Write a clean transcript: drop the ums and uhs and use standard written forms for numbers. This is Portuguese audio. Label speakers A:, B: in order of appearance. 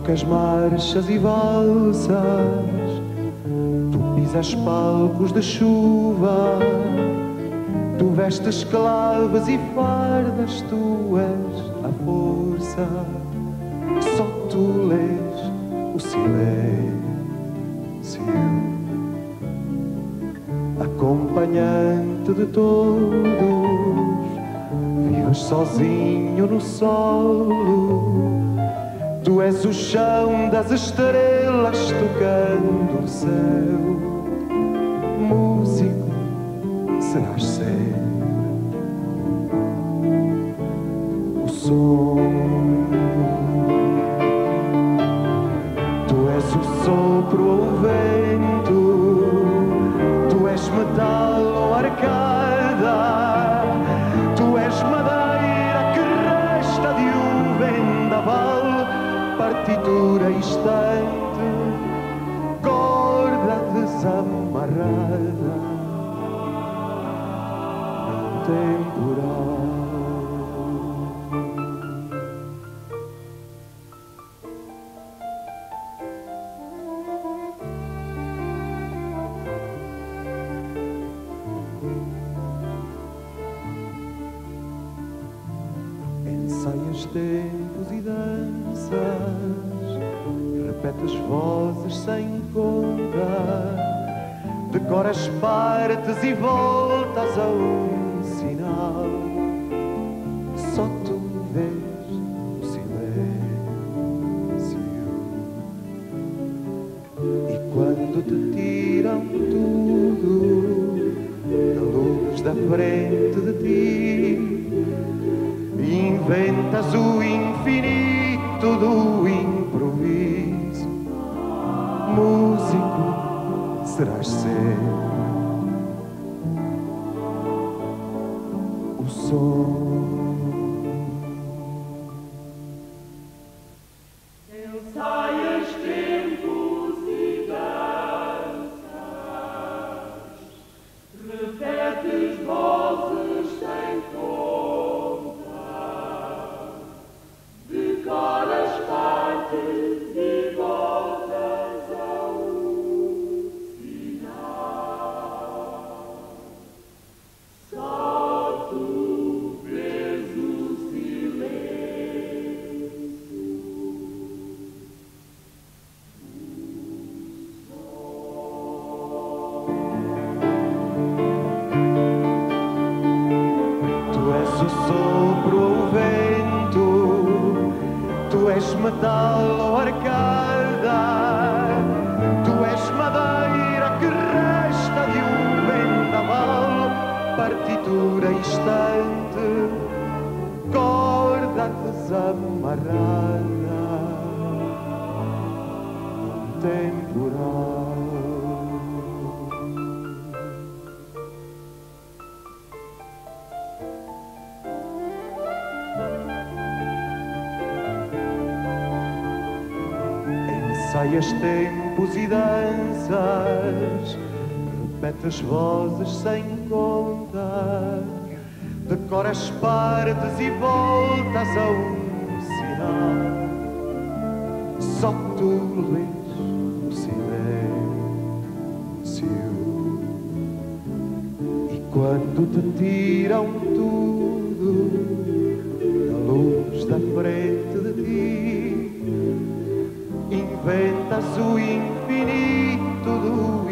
A: tocas marchas e valsas, tu pisas palcos de chuva, tu vestes clavas e fardas, tu és a força, só tu lês o silêncio, acompanhante de todos, vives sozinho no solo. Tu és o chão das estrelas tocando o céu. Músico serás sempre. O som. Tu és o sopro ou o vento. Tu és metal ou arcada. Tu és madeira que resta de um vendaval. Partitura instante, corda desamarrada, temporal. Ensaias tempos e danças, repetes vozes sem conta, decoras partes e voltas a um sinal. Só tu vês o silêncio. E quando te tiram tudo da luz da frente de ti, inventas o infinito do improviso. Músico serás sempre. O som.
B: Ensaias tempos e danças, repetes vozes sem conta, decoras partes e voltas a um sinal. Só tu vês o silêncio.
A: Tu és o sopro ou o vento, tu és metal ou arcada, tu és madeira que resta de um vendaval, partitura instante, corda desamarrada, temporal. Ensaias tempos e danças, repetes vozes sem conta, decoras partes e voltas a um sinal. Só tu lês o silêncio. E quando te tiram tudo da luz da frente de ti, inventas o infinito do